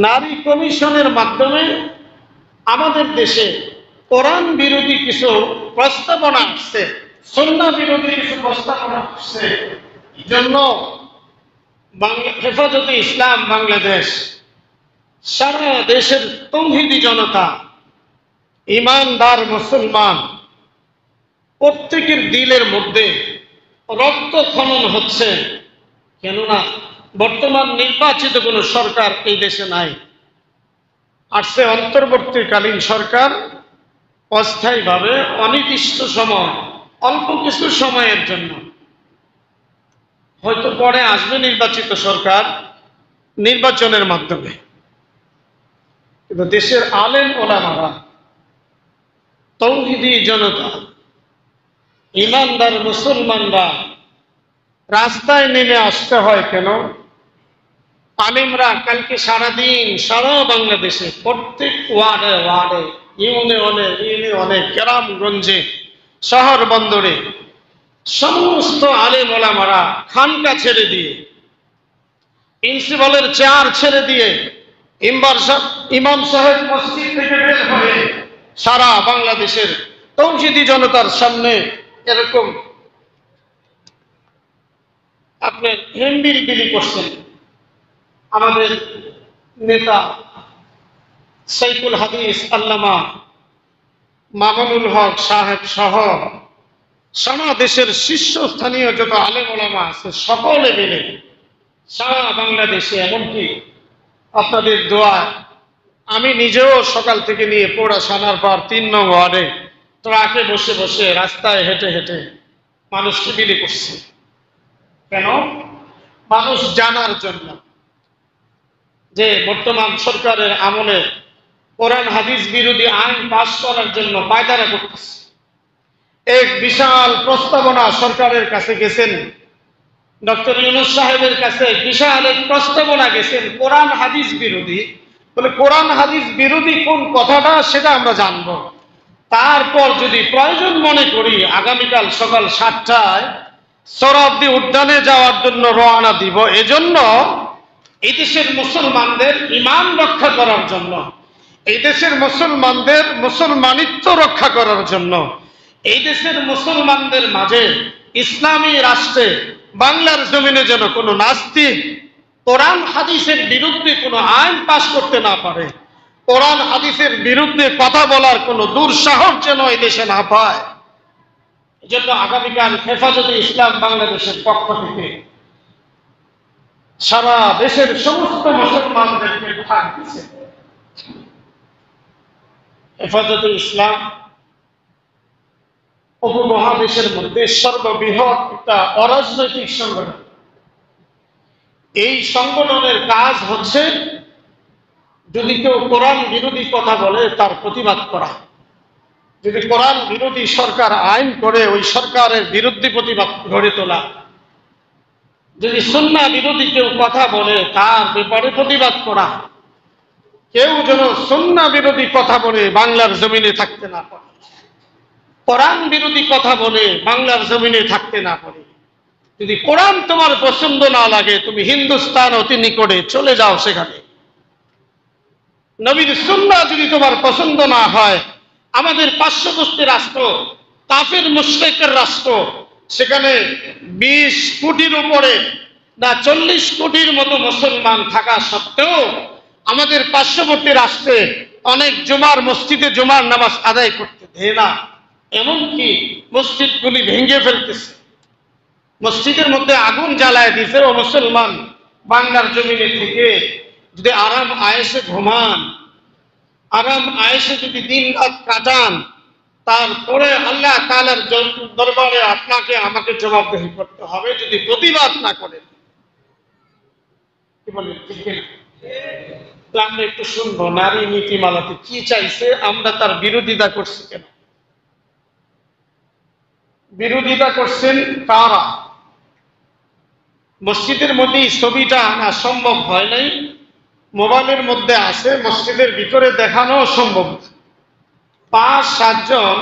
নারী কমিশনের মাধ্যমে আমাদের দেশে কোরআন বিরোধী কিছু প্রস্তাবনা আসছে, সুন্নাহ বিরোধী কিছু প্রস্তাবনা আসছে। এই জন্য হেফাজতে ইসলাম বাংলাদেশ সারা দেশের তৌহিদি জনতা, ইমানদার মুসলমান প্রত্যেকের দিলের মধ্যে রক্ত খনন হচ্ছে। কেননা বর্তমান নির্বাচিত কোনো সরকার এই দেশে নাই, আসছে অন্তর্বর্তীকালীন সরকার, অস্থায়ীভাবে অনির্দিষ্ট সময়, অল্প কিছু সময়ের জন্য। হয়তো পরে আসবে নির্বাচিত সরকার নির্বাচনের মাধ্যমে। কিন্তু দেশের আলেম ওলামারা, তৌহিদি জনতা, ইমানদার মুসলমানরা রাস্তায় নেমে আসতে হয় কেন? আলেমরা কালকে সারাদিন সারা বাংলাদেশে প্রত্যেক ওয়ার্ডে ওয়ার্ডে, ইউনিয়নে, গ্রামগঞ্জে, শহর বন্দরে সমস্ত আলেম ওলামারা খানকা ছেড়ে দিয়ে, প্রিন্সিপালের চেয়ার ছেড়ে দিয়ে, ইমাম সাহেব মসজিদ থেকে বের হয়ে সারা বাংলাদেশের তৌহিদি জনতার সামনে এরকম আপনি হেমবিল বিলি করছেন। আমাদের নেতা সাইফুল হাদিস আল্লামা মামুনুল হক সাহেব সহ সারা দেশের শীর্ষস্থানীয় যত আলেম ওলামা আছে সকলে মিলে সারা বাংলাদেশে, এমনকি আপনাদের দোয়া, আমি নিজেও সকাল থেকে নিয়ে পড়াশোনার পর 3 নং ওয়ার্ডে ট্রাকে বসে বসে রাস্তায় হেঁটে হেঁটে মানুষকে বিলি করছে। কেন? মানুষ জানার জন্য যে বর্তমান সরকারের আমলে কোরআন হাদিস বিরোধী আইন পাস করার জন্য পায়তারা করতেছে। এক বিশাল প্রস্তাবনা সরকারের কাছে গেছেন, ডক্টর ইউনূস সাহেবের কাছে বিশাল এক প্রস্তাবনা গেছেন কোরআন হাদিস বিরোধী। বলে কোরআন হাদিস বিরোধী কোন কথাটা সেটা আমরা জানবো, তারপর যদি প্রয়োজন মনে করি আগামীকাল সকাল 7টায় সোহরাওয়ার্দী উদ্যানে যাওয়ার জন্য রওনা দিব। এজন্য এই দেশের মুসলমানদের ঈমান রক্ষা করার জন্য, এই দেশের মুসলমানদের মুসলমানিত্ব রক্ষা করার জন্য, এই দেশের মুসলমানদের মাঝে ইসলামী রাষ্ট্রে বাংলার জমিনে যেন কোনো নাস্তিক কোরআন হাদিসের বিরুদ্ধে কোনো আইন পাশ করতে না পারে, কোরআন হাদিসের বিরুদ্ধে কথা বলার কোনো দুঃসাহস যেন এই দেশে না পায়, এজন্য আগামীকাল হেফাজতে ইসলাম বাংলাদেশের পক্ষ থেকে সারা দেশের সমস্ত মুসলমানদেরকে ডাক দিচ্ছে। হেফাজতে ইসলাম উপমহাদেশের মধ্যে সর্ববৃহৎ একটা অরাজনৈতিক সংগঠন। এই সংগঠনের কাজ হচ্ছে যদি কেউ কোরআন বিরোধী কথা বলে তার প্রতিবাদ করা, যদি কোরআন বিরোধী সরকার আইন করে ওই সরকারের বিরুদ্ধে প্রতিবাদ গড়ে তোলা, যদি সুন্নাহ বিরোধী কেউ কথা বলে তার ব্যাপারে প্রতিবাদ করা। কেউ যেন সুন্নাহ বিরোধী কথা বলে বাংলার জমিনে থাকতে না পারে, কোরআন বিরোধী কথা বলে বাংলার জমিনে থাকতে না পারে। যদি কোরআন তোমার পছন্দ না লাগে তুমি হিন্দুস্তান অতি নিকটে চলে যাও, সেখানে নবীর সুন্নাহ যদি তোমার পছন্দ না হয়, আমাদের পার্শ্ববর্তী রাষ্ট্র কাফের মুশরিকের রাষ্ট্র, সেখানে 20 কোটির উপরে না 40 কোটির মতো মুসলমান থাকা সত্ত্বেও আমাদের পার্শ্ববর্তী রাষ্ট্রে অনেক জুমার মসজিদে জুমার নামাজ আদায় করতে দেয় না, এমনকি মসজিদগুলি ভেঙে ফেলতেছে, মসজিদের মধ্যে আগুন জ্বালায় দিছে। ও মুসলমান, বাংলার জমিনে থেকে যদি আরাম আয়েশে ঘুমান, আরাম আয়েশে যদি দিন রাত কাটান, তারপরে আল্লাহ তাআলার দরবারে আপনাকে আমাকে জবাবদিহি করতে হবে যদি প্রতিবাদ না করেন। কি বলেন? ঠিক না? আমরা একটু শুনবো নারী নীতিমালাতে কি চাইছে, আমরা তার বিরোধিতা করছি কেন। বিরোধিতা করছেন কারা? মসজিদের মধ্যে ছবিটা আনা সম্ভব হয় নাই, মোবাইলের মধ্যে আছে, মসজিদের ভিতরে দেখানো সম্ভব। 5-7 জন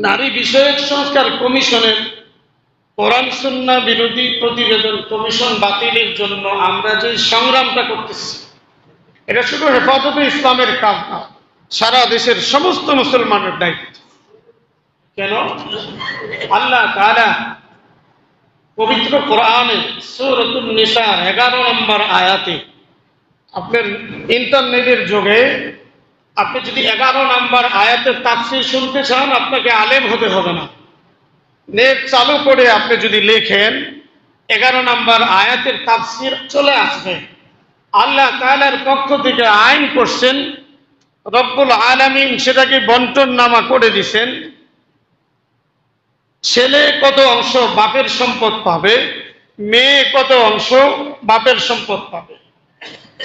নারী বিষয়ক সংস্কার কমিশনের কোরআন সুন্নাহ বিরোধী প্রতিবেদন কমিশন বাতিলের জন্য আমরা যে সংগ্রামটা করতেছি, এটা শুধু হেফাজতে ইসলামের কাজ না, সারা দেশের সমস্ত মুসলমানের দায়িত্ব। কেন? আল্লাহ তাআলা পবিত্র কোরআনে সূরাতুন নিসা 11 নম্বর আয়াতে, আপনার ইন্টারনেটের যুগে আপনি যদি 11 নম্বর আয়াতের তাফসীর শুনতে চান, আপনাকে আলেম হতে হবে না, নেট চালু করে আপনি যদি লেখেন 11 নম্বর আয়াতের তাফসীর চলে আসবে। আল্লাহ তাআলার পক্ষ থেকে আইন করছেন, রব্বুল আলামিন সেটাকে বন্টন নামা করে দিয়েছেন। ছেলে কত অংশ বাপের সম্পদ পাবে, মেয়ে কত অংশ বাপের সম্পদ পাবে।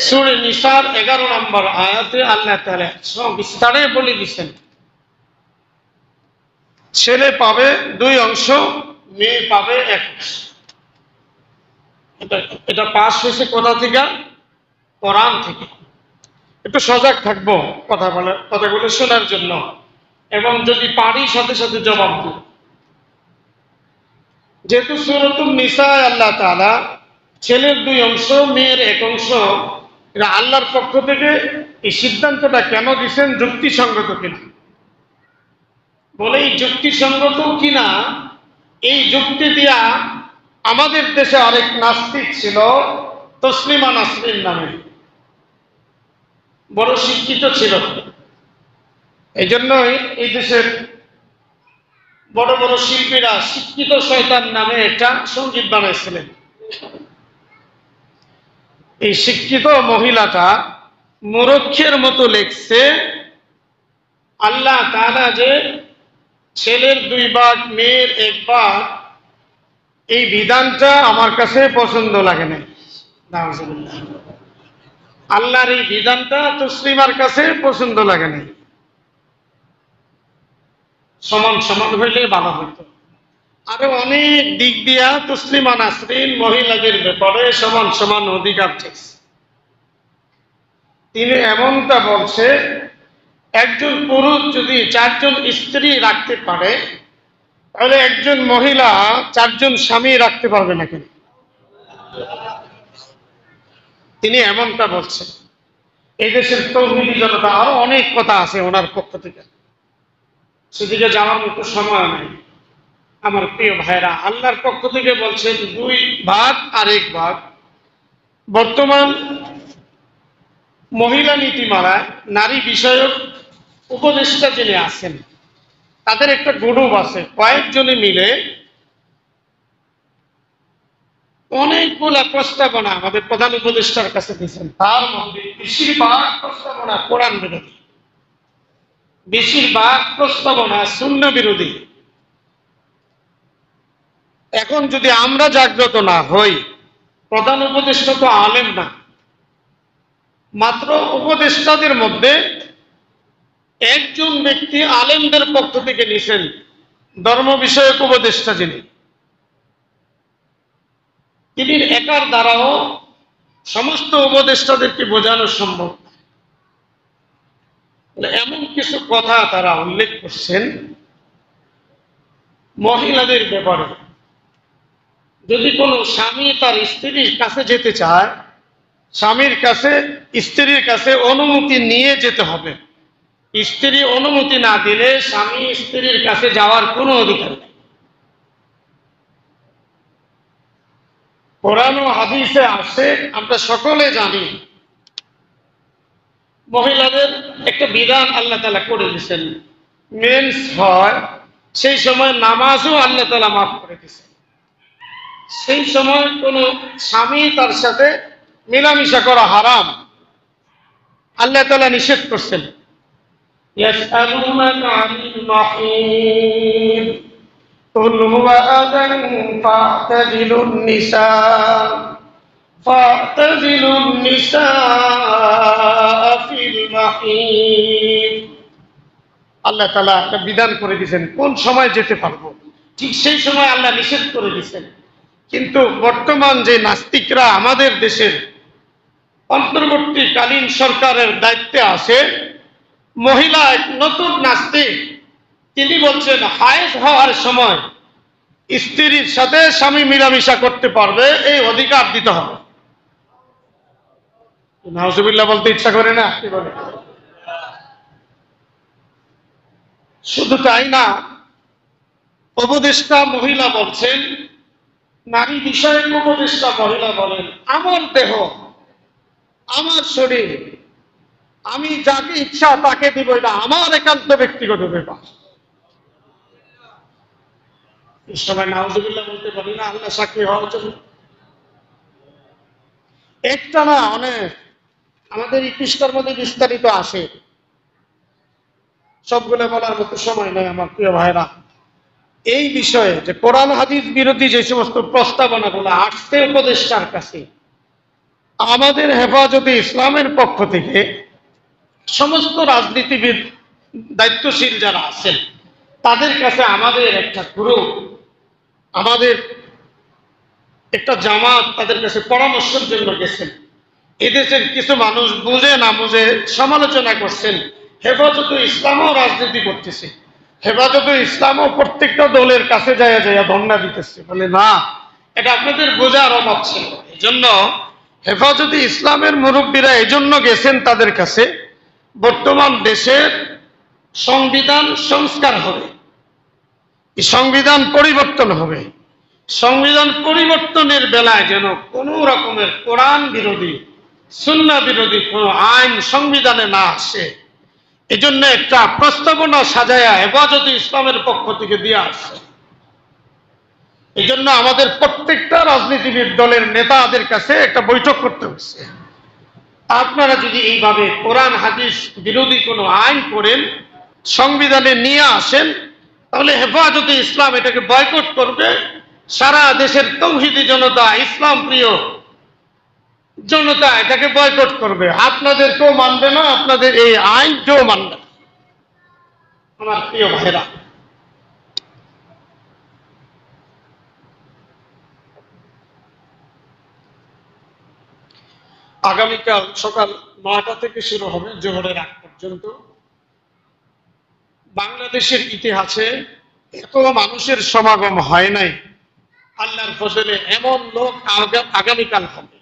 সূরা নিসার 11 নম্বর আয়াতে আল্লাহ তাআলা বিস্তারে বলে দিয়েছেন, ছেলে পাবে 2 অংশ, মেয়ে পাবে 1 অংশ। এটা পাস হয়েছে কোথা থেকে? কোরআন থেকে। একটু সজাগ থাকবো কথাগুলো শোনার জন্য, এবং যদি পারি সাথে সাথে জবাব দিব। যেহেতু সূরাতুন নিসায় আল্লাহ তাআলা ছেলের 2 অংশ মেয়ের 1 অংশ, এটা আল্লাহর পক্ষ থেকে এই সিদ্ধান্তটা কেন দিচ্ছেন? যুক্তিসঙ্গত কিনা? বলে এই যুক্তিসঙ্গত কিনা, এই যুক্তি দিয়া আমাদের দেশে আরেক নাস্তিক ছিল তসলিমা নাসরিন নামে, বড় শিক্ষিত ছিল। এই জন্যই এই দেশের বড় বড় শিল্পীরা শিক্ষিত শয়তান নামে একটা সঙ্গীত বানাইছিলেন। এই শিক্ষিত মহিলাটা মূর্খের মতো লেখছে, আল্লাহ তাআলা যে ছেলের 2 ভাগ মেয়ের 1 ভাগ, এই বিধানটা আমার কাছে পছন্দ লাগে না। নাউজুবিল্লাহ। আল্লাহর এই বিধানটা তসলিমার কাছে পছন্দ লাগে না। সমান সমান হইলে ভালো হইত। আরো অনেক দিক দিয়া তসলিমা নাসরিন মহিলাদের ব্যাপারে সমান সমান অধিকার চাইছে। তিনি এমনটা বলছে, একজন পুরুষ যদি 4 জন স্ত্রী রাখতে পারে, তাহলে একজন মহিলা 4 জন স্বামী রাখতে পারবে না কেন? তিনি এমনটা বলছেন। এই দেশের তৌহিদি জনতা, আরো অনেক কথা আছে ওনার পক্ষ থেকে, সেদিকে যাওয়ার মতো সময় নাই। আমার প্রিয় ভাইরা, আল্লাহর পক্ষ থেকে বলছেন 2 ভাগ আর 1 ভাগ। বর্তমান মহিলা নীতিমালায় নারী বিষয়ক উপদেষ্টা যিনি আছেন, তাদের একটা গ্রুপ আছে, কয়েকজনে মিলে অনেকগুলা প্রস্তাবনা আমাদের প্রধান উপদেষ্টার কাছে দিয়েছেন। তার মধ্যে বেশিরভাগ প্রস্তাবনা কোরআন বিরোধী, বেশিরভাগ প্রস্তাবনা সুন্নাহ বিরোধী। এখন যদি আমরা জাগ্রত না হই, প্রধান উপদেষ্টা তো আলেম না, মাত্র উপদেষ্টাদের মধ্যে একজন ব্যক্তি আলেমদের পক্ষ থেকে নিছেন, ধর্ম বিষয়ক উপদেষ্টা যিনি, তিনি একার দ্বারাও সমস্ত উপদেষ্টাদেরকে বোঝানো সম্ভব। এমন কিছু কথা তারা উল্লেখ করছেন মহিলাদের ব্যাপারে। যদি কোনো স্বামী তার স্ত্রীর কাছে যেতে চায়, স্বামীর কাছে স্ত্রীর কাছে অনুমতি নিয়ে যেতে হবে। স্ত্রী অনুমতি না দিলে স্বামী স্ত্রীর কাছে যাওয়ার কোনো অধিকার নেই। কোরআন ও হাদিসে আছে, আমরা সকলে জানি, মহিলাদের একটা বিধান আল্লাহ তাআলা করে দিয়েছেন। মেন্স হয় সেই সময় নামাজও আল্লাহ তাআলা মাফ করে দিয়েছেন। সেই সময় কোন স্বামী তার সাথে মেলামেশা করা হারাম, আল্লাহ তাআলা নিষেধ করছেন। ইয়াসআলুনাকা আনিল মাহিদ কুল হুয়া আযান ফা'তাযিলুন নিসা ফিল মাহিদ। আল্লাহ তাআলা একটা বিধান করে দিয়েছেন কোন সময় যেতে পারবো, ঠিক সেই সময় আল্লাহ নিষেধ করে দিয়েছেন। কিন্তু বর্তমান যে নাস্তিকরা আমাদের দেশের অন্তর্বর্তীকালীন সরকারের দায়িত্বে আছে, মহিলা এক নতুন নাস্তিক, তিনি বলছেন হায়েজ হওয়ার সময় স্ত্রীর সাথে স্বামী মিলামেশা করতে পারবে, এই অধিকার দিতে হবে। নাউজুবিল্লাহ বলতে ইচ্ছা করে না? কি বলে? শুধু তাই না, উপদেষ্টা মহিলা বলছেন, নারী বিষয়ক উপদেষ্টা মহিলা বলেন, আমার দেহ, আমার শরীর, আমি যাকে ইচ্ছা তাকে দিব, এটা আমার একান্ত ব্যক্তিগত ব্যাপার। সবাই নাউজুবিল্লাহ বলতে পারি না আল্লাহ সাক্ষী হওয়ার জন্য? একটা না, অনেক আমাদের এই পৃষ্ঠার মধ্যে বিস্তারিত আসে, সবগুলো বলার মতো সময় নেই আমার প্রিয় ভাইরা। এই বিষয়ে যে কোরআন হাদিস বিরোধী যে সমস্ত প্রস্তাবনাগুলো আসছে উপদেষ্টার কাছে, আমাদের হেফাজতে ইসলামের পক্ষ থেকে সমস্ত রাজনীতিবিদ, দায়িত্বশীল যারা আছেন, তাদের কাছে আমাদের একটা গ্রুপ, আমাদের একটা জামাত তাদের কাছে পরামর্শের জন্য গেছেন। এদেশের কিছু মানুষ বুঝে না বুঝে সমালোচনা করছেন, হেফাজতে ইসলামও রাজনীতি করতেছে, হেফাজতে ইসলামও প্রত্যেকটা দলের কাছে যায় যায় ধর্ণা দিতেছে। বলে না, এটা আপনাদের বোঝার অভাব ছিল। এই জন্য হেফাজতে ইসলামের মুরব্বীরা এই জন্য গেছেন তাদের কাছে, বর্তমান দেশের সংবিধান সংস্কার হবে, সংবিধান পরিবর্তন হবে, সংবিধান পরিবর্তনের বেলায় যেন কোনো রকমের কোরআন বিরোধী, সুন্নাহ বিরোধী কোনো আইন সংবিধানে না আসে, এজন্য একটা প্রস্তাবনা সাজায়া হেফাজতে ইসলামের পক্ষ থেকে দিয়ে আসছে। এই জন্য আমাদের প্রত্যেকটা রাজনীতিবিদ দলের নেতাদের কাছে একটা বৈঠক করতে হচ্ছে। আপনারা যদি এইভাবে কোরআন হাদিস বিরোধী কোনো আইন করেন, সংবিধানে নিয়ে আসেন, তাহলে হেফাজতে ইসলাম এটাকে বয়কট করবে, সারা দেশের তৌহিদি জনতা, ইসলাম প্রিয় জনতা এটাকে বয়কট করবে। আপনাদের কেউ মানবে না, আপনাদের এই আইন কেউ মানবে না। আমার প্রিয় ভাইরা, আগামীকাল সকাল 9টা থেকে শুরু হবে জোহরের আগ পর্যন্ত। বাংলাদেশের ইতিহাসে এত মানুষের সমাগম হয় নাই, আল্লাহর ফজলে এমন লোক আগামীকাল হবে।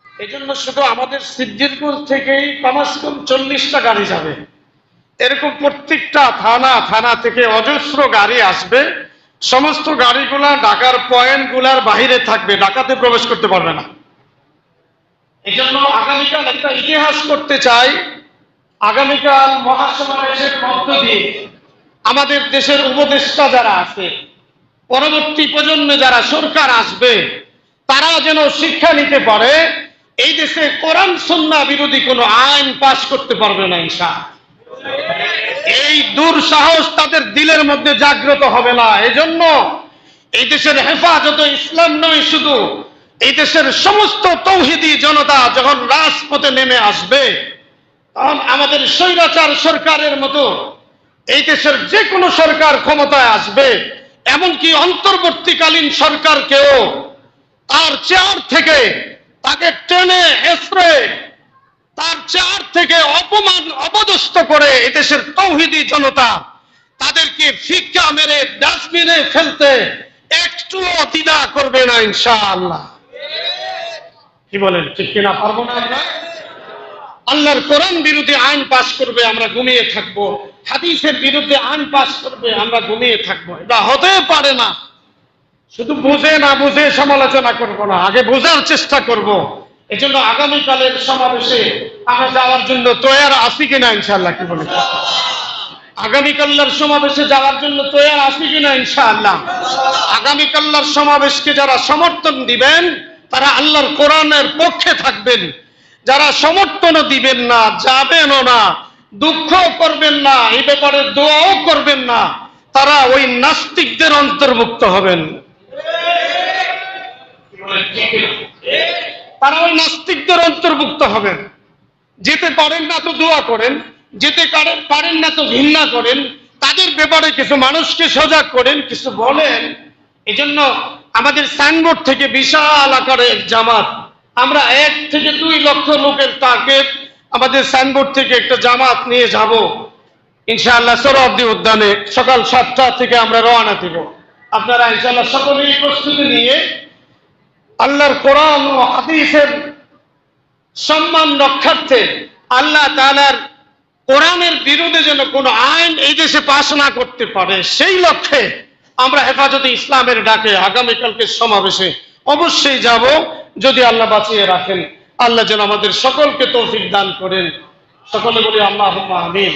এই জন্য শুধু আমাদের সিদ্দিরপুর থেকেই কমাস কম 40টা গাড়ি যাবে, এরকম প্রত্যেকটা থানা থেকে অজস্র গাড়ি আসবে। সমস্ত গাড়িগুলা ঢাকার পয়েন্টগুলার বাহিরে থাকবে, ঢাকাতে প্রবেশ করতে পারবে না। এই জন্য আগামীকাল একটা ইতিহাস করতে চাই। আগামীকাল মহাসমাবেশের মধ্য দিয়ে আমাদের দেশের উপদেষ্টা যারা আছে, পরবর্তী প্রজন্মে যারা সরকার আসবে, তারা যেন শিক্ষা নিতে পারে এই দেশে কোরআন সুন্নাহ বিরোধী কোনো আইন পাস করতে পারবে না ইনশাআল্লাহ। এই দুঃসাহস তাদের দিলের মধ্যে জাগ্রত হবে না। এজন্য এই দেশের হেফাজতে ইসলাম নয়, শুধু এই দেশের সমস্ত তৌহিদি জনতা যখন রাজপথে নেমে আসবে, তখন আমাদের স্বৈরাচার সরকারের মতো এই দেশের যে কোনো সরকার ক্ষমতায় আসবে, এমনকি অন্তর্বর্তীকালীন সরকারকেও তার চেয়ার থেকে তাকে টেনে হেসড়ে তার চেয়ার থেকে অপমান অপদস্থ করে এদেশের তৌহিদি জনতা তাদেরকে ফিক্কা মেরে ডাস্টবিনে ফেলতে একটুও দ্বিধা করবে না ইনশাআল্লাহ। কি বলেন, ঠিক কিনা? পারবো না আমরা? আল্লাহর কোরআন বিরোধী আইন পাস করবে, আমরা ঘুমিয়ে থাকবো। হাদিসের বিরুদ্ধে আইন পাস করবে, আমরা ঘুমিয়ে থাকবো। এটা হতে পারে না। শুধু বুঝে না বুঝে সমালোচনা করব না, আগে বোঝার চেষ্টা করব। এই জন্য আগামীকালের সমাবেশে আমরা যাওয়ার জন্য তৈয়ার আছি কিনা ইনশাআল্লাহ? কি বলে, আগামীকালের সমাবেশে যাওয়ার জন্য তৈয়ার আছি কিনা ইনশাআল্লাহ? আগামীকালের সমাবেশকে যারা সমর্থন দিবেন তারা আল্লাহর কোরআনের পক্ষে থাকবেন। যারা সমর্থন দিবেন না, যাবেনও না, দুঃখ করবেন না, এই ব্যাপারে দোয়াও করবেন না, তারা ওই নাস্তিকদের অন্তর্ভুক্ত হবেন। তারা ওই নাস্তিকদের অন্তর্ভুক্ত হবেন। যেতে পারেন না তো দোয়া করেন, যেতে পারেন না তো ঘৃণা করেন, তাদের ব্যাপারে কিছু মানুষকে সজাগ করেন, কিছু বলেন। এই জন্য আমাদের সাইনবোর্ড থেকে বিশাল আকারের জামাত, আমরা 1 থেকে 2 লক্ষ লোকের টার্গেট, আমাদের সাইনবোর্ড থেকে একটা জামাত নিয়ে যাব ইনশাআল্লাহ সোহরাওয়ার্দী উদ্যানে সকাল 7টা থেকে আমরা রওনা দিব। আপনারা ইনশাআল্লাহ সকলেই প্রস্তুতি নিয়ে আল্লাহর কোরআন ও হাদিসের সম্মান রক্ষার্থে আল্লাহ তাআলার কোরআনের বিরুদ্ধে যেন কোনো আইন এই দেশে পাশ না করতে পারে, সেই লক্ষ্যে আমরা হেফাজতে ইসলামের ডাকে আগামীকালকে সমাবেশে অবশ্যই যাব, যদি আল্লাহ বাঁচিয়ে রাখেন। আল্লাহ যেন আমাদের সকলকে তৌফিক দান করেন। সকলে বলি আল্লাহুম্মা আমিন।